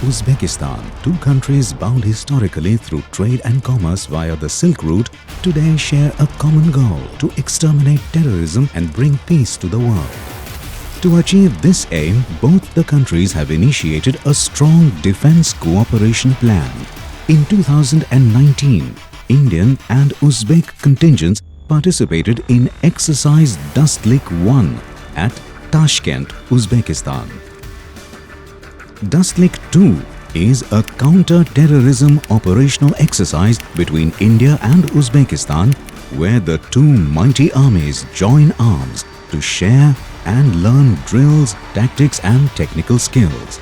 Uzbekistan, two countries bound historically through trade and commerce via the Silk Route, today share a common goal to exterminate terrorism and bring peace to the world. To achieve this aim, both the countries have initiated a strong defense cooperation plan. In 2019, Indian and Uzbek contingents participated in Exercise Dastlik-1 at Tashkent, Uzbekistan. Dastlik-2 is a counter-terrorism operational exercise between India and Uzbekistan where the two mighty armies join arms to share and learn drills, tactics and technical skills.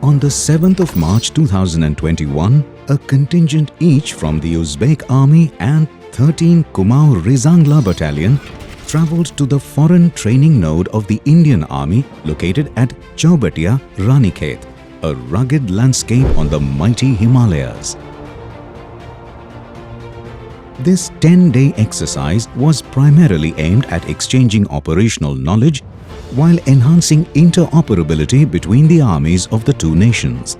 On the 7th of March 2021, a contingent each from the Uzbek Army and 13 Kumaon Rizangla Battalion travelled to the foreign training node of the Indian Army located at Chaubatia, Ranikhet, a rugged landscape on the mighty Himalayas. This 10-day exercise was primarily aimed at exchanging operational knowledge while enhancing interoperability between the armies of the two nations.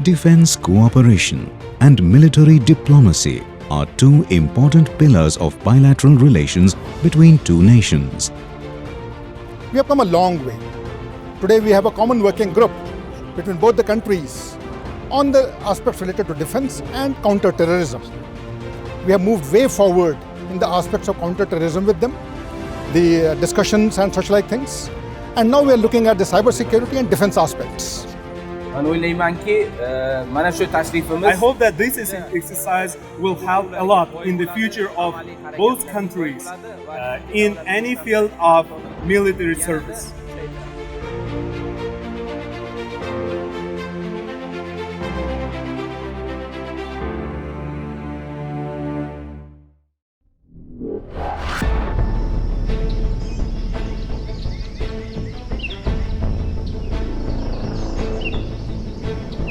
Defense cooperation and military diplomacy are two important pillars of bilateral relations between two nations. We have come a long way. Today we have a common working group between both the countries on the aspects related to defense and counter-terrorism. We have moved way forward in the aspects of counter-terrorism with them, the discussions and such like things. And now we are looking at the cyber-security and defense aspects. I hope that this exercise will help a lot in the future of both countries in any field of military service.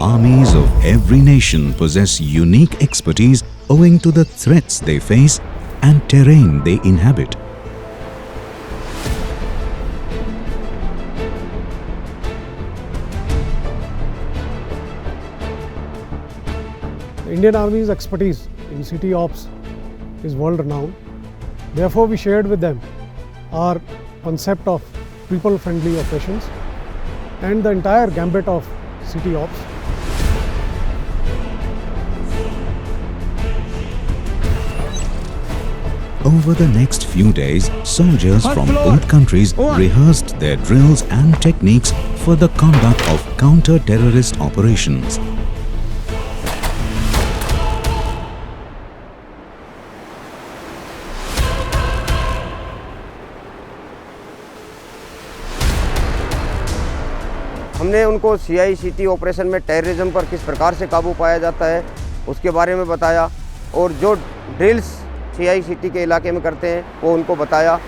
Armies of every nation possess unique expertise owing to the threats they face and terrain they inhabit. The Indian Army's expertise in city ops is world-renowned. Therefore, we shared with them our concept of people-friendly operations and the entire gambit of city ops. Over the next few days, soldiers from both countries rehearsed their drills and techniques for the conduct of counter-terrorist operations. हमने उनको CICT operation में terrorism पर किस प्रकार से काबू पाया जाता है उसके बारे में बताया और जो ड्रिल्स CICT के इलाके में करते हैं वो उनको बताया।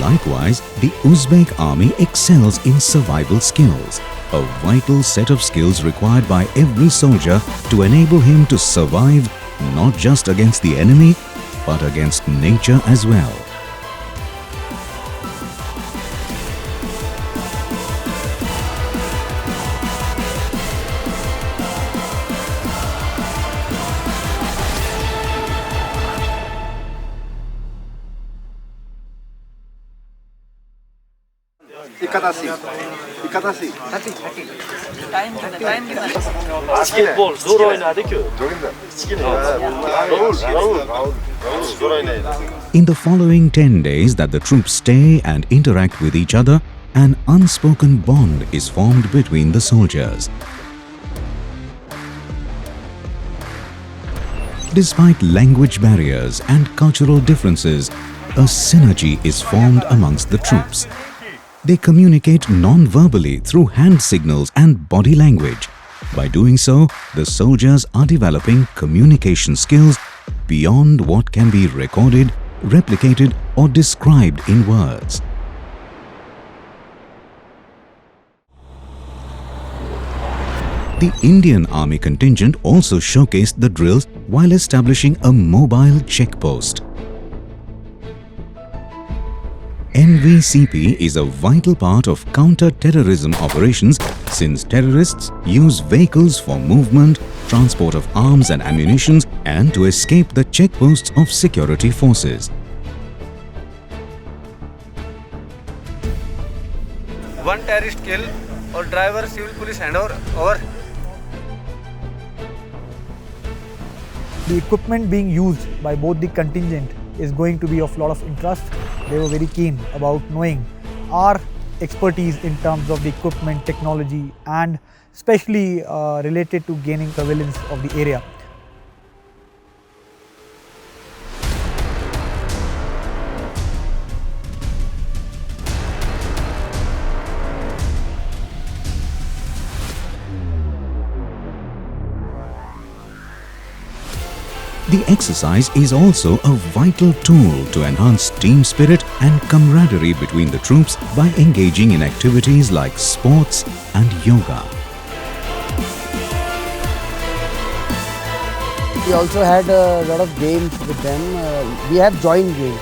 Likewise, the Uzbek army excels in survival skills, a vital set of skills required by every soldier to enable him to survive not just against the enemy, but against nature as well. Basketbol zor oynadı ki. In the following 10 days that the troops stay and interact with each other, an unspoken bond is formed between the soldiers. Despite language barriers and cultural differences, a synergy is formed amongst the troops. They communicate non-verbally through hand signals and body language. By doing so, the soldiers are developing communication skills beyond what can be recorded, replicated or described in words. The Indian Army contingent also showcased the drills while establishing a mobile checkpost. MVCP is a vital part of counter-terrorism operations since terrorists use vehicles for movement, transport of arms and ammunition and to escape the checkposts of security forces. One terrorist kill or driver civil police handover over. The equipment being used by both the contingent is going to be of lot of interest. They were very keen about knowing our expertise in terms of the equipment, technology and especially related to gaining surveillance of the area. The exercise is also a vital tool to enhance team spirit and camaraderie between the troops by engaging in activities like sports and yoga. We also had a lot of games with them. We have joined games.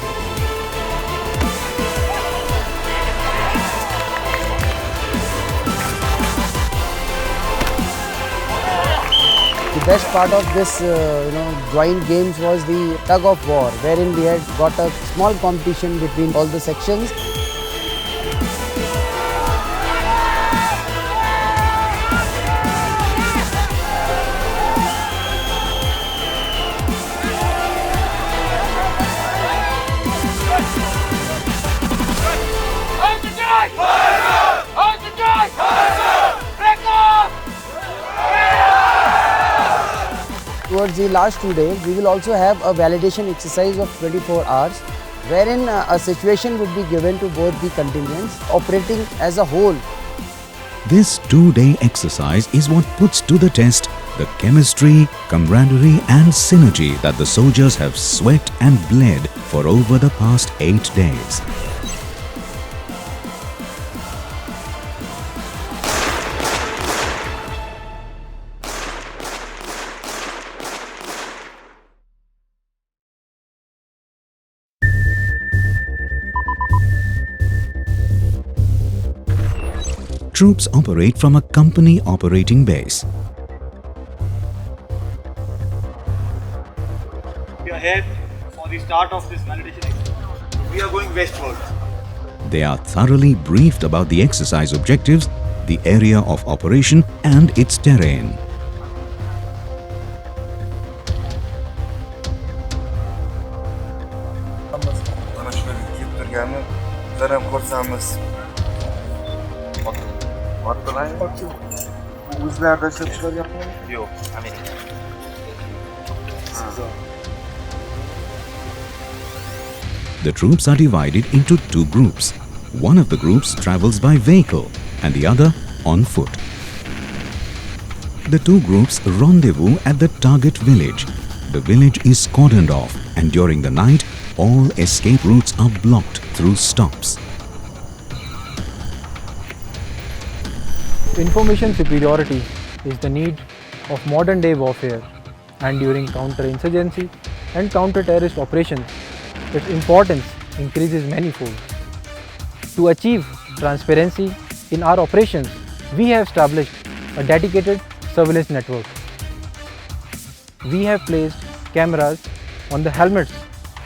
The best part of this, joint games was the tug of war, wherein we had got a small competition between all the sections. Towards the last 2 days, we will also have a validation exercise of 24 hours, wherein a situation would be given to both the contingents operating as a whole. This 2-day exercise is what puts to the test the chemistry, camaraderie and synergy that the soldiers have sweat and bled for over the past 8 days. Troops operate from a company operating base. We are here for the start of this validation exercise. We are going westward. They are thoroughly briefed about the exercise objectives, the area of operation and its terrain. The troops are divided into 2 groups. One of the groups travels by vehicle and the other on foot. The 2 groups rendezvous at the target village. The village is cordoned off and during the night, all escape routes are blocked through stops. Information superiority is the need of modern day warfare, and during counter-insurgency and counter-terrorist operations, its importance increases manifold. To achieve transparency in our operations, we have established a dedicated surveillance network. We have placed cameras on the helmets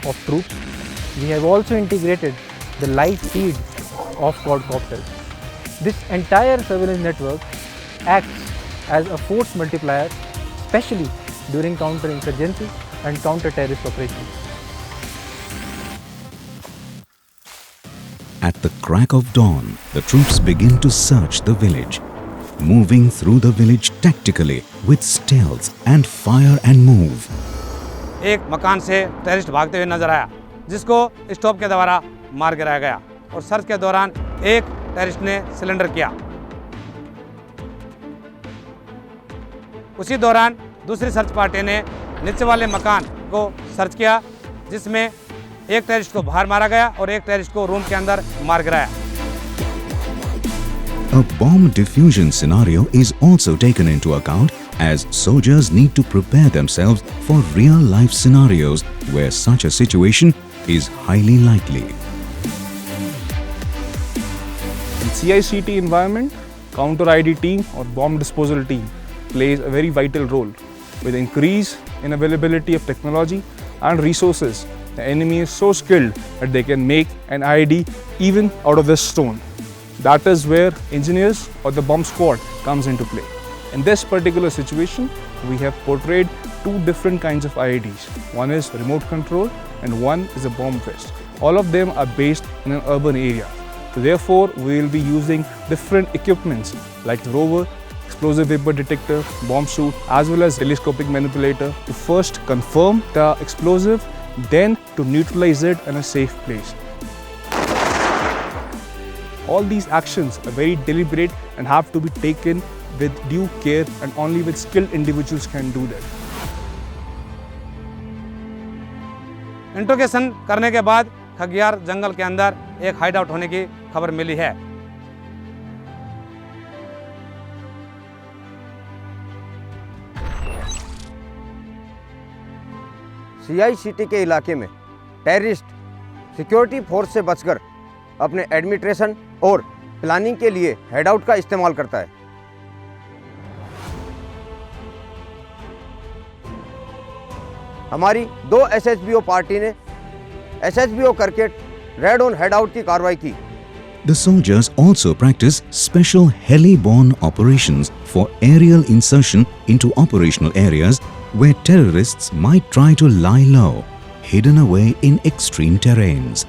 of troops. We have also integrated the live feed of quadcopters. This entire surveillance network acts as a force multiplier, especially during counter-insurgency and counter-terrorist operations. At the crack of dawn, the troops begin to search the village, moving through the village tactically with stealth and fire and move. एक मकान से terrorist भागते हुए नजर आया, जिसको stop के द्वारा मार गिराया गया और सर्च के दौरान एक टेररिस्ट ने सिलेंडर किया। उसी दौरान दूसरी सर्च पार्टी ने नीचे वाले मकान को सर्च किया, जिसमें एक टेररिस्ट को बाहर मारा गया और एक टेररिस्ट को रूम के अंदर मार गिराया। A bomb diffusion scenario is also taken into account as soldiers need to prepare themselves for real-life scenarios where such a situation is highly likely. In CICT environment, counter-ID team or bomb disposal team plays a very vital role. With increase in availability of technology and resources, the enemy is so skilled that they can make an ID even out of this stone. That is where engineers or the bomb squad comes into play. In this particular situation, we have portrayed two different kinds of IEDs. One is remote control and one is a bomb vest. All of them are based in an urban area. So therefore, we will be using different equipments like the rover, explosive vapor detector, bomb suit, as well as telescopic manipulator to first confirm the explosive, then to neutralize it in a safe place. All these actions are very deliberate and have to be taken with due care, and only with skilled individuals can do that. Interrogation करने के बाद खगियार जंगल के अंदर एक hide out होने की खबर मिली है। CICT के इलाके में टेररिस्ट सिक्योरिटी फोर्स से बचकर अपने एडमिनिस्ट्रेशन और प्लानिंग के लिए हेड आउट का इस्तेमाल करता है। हमारी 2 SHBO पार्टी ने SHBO करके रेड ऑन हेड आउट की कार्रवाई की। The soldiers also practice special heli-borne operations for aerial insertion into operational areas where terrorists might try to lie low, hidden away in extreme terrains.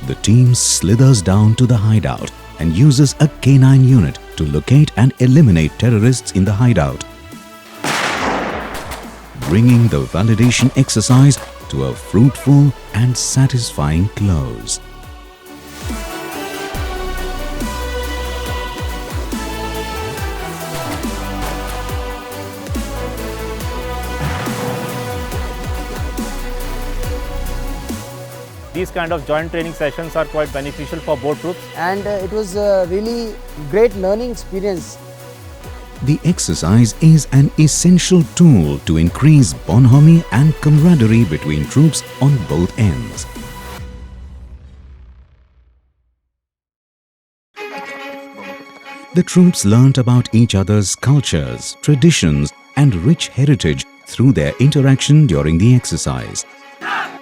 The team slithers down to the hideout and uses a K9 unit to locate and eliminate terrorists in the hideout, bringing the validation exercise to a fruitful and satisfying close. These kind of joint training sessions are quite beneficial for both troops. And it was a really great learning experience. The exercise is an essential tool to increase bonhomie and camaraderie between troops on both ends. The troops learnt about each other's cultures, traditions, and rich heritage through their interaction during the exercise.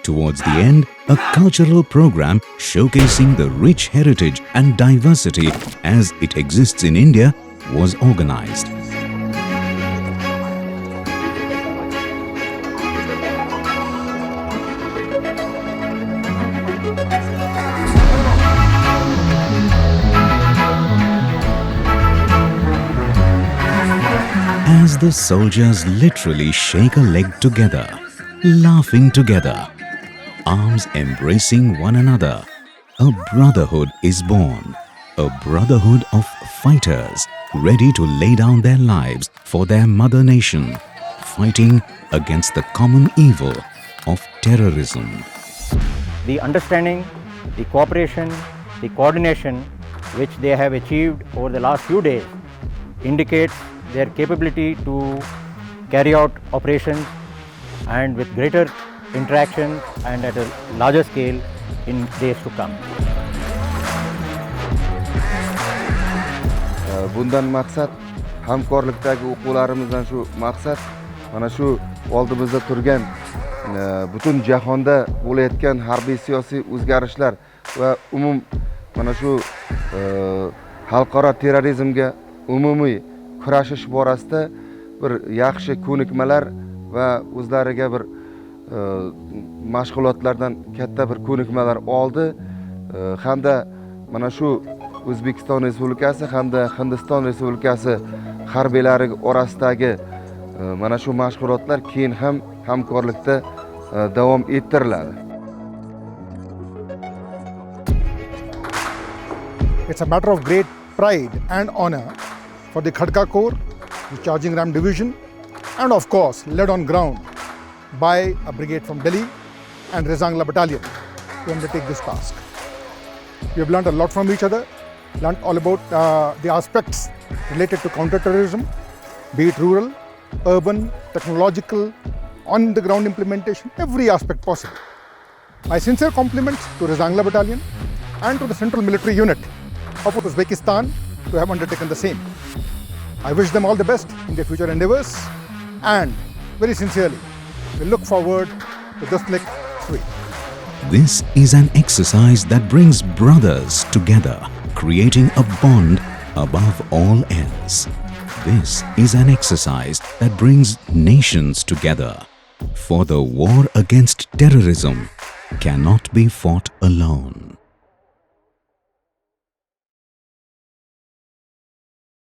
Towards the end, a cultural program showcasing the rich heritage and diversity as it exists in India was organized. As the soldiers literally shake a leg together, laughing together, arms embracing one another, a brotherhood is born. A brotherhood of fighters ready to lay down their lives for their mother nation, fighting against the common evil of terrorism. The understanding, the cooperation, the coordination which they have achieved over the last few days indicates their capability to carry out operations and with greater interaction and at a larger scale in days to come. Bundan maqsad hamkorlikdagi o'quvlarimizdan shu maqsad mana shu oldimizda turgan butun jahonda bo'layotgan harbiy siyosiy o'zgarishlar va mana shu xalqaro terrorizmga umumiy kurashish borasida bir yaxshi ko'nikmalar va o'zlariga bir mashg'ulotlardan katta bir ko'nikmalar oldi hamda mana shu O'zbekiston Respublikasi hamda Hindiston Respublikasi harbiylari orasidagi mana shu mashg'ulotlar keyin ham hamkorlikda davom ettiriladi. It's a matter of great pride and honor for the Khadka Corps, the Charging Ram Division, and of course led on ground by a brigade from Delhi and Rezangla Battalion to undertake this task. We have learned a lot from each other, learned all about the aspects related to counter-terrorism, be it rural, urban, technological, on-the-ground implementation, every aspect possible. My sincere compliments to Rezangla Battalion and to the Central Military Unit of Uzbekistan to have undertaken the same. I wish them all the best in their future endeavors and very sincerely, we look forward to Dostlik 3. This is an exercise that brings brothers together, creating a bond above all else. This is an exercise that brings nations together. For the war against terrorism cannot be fought alone.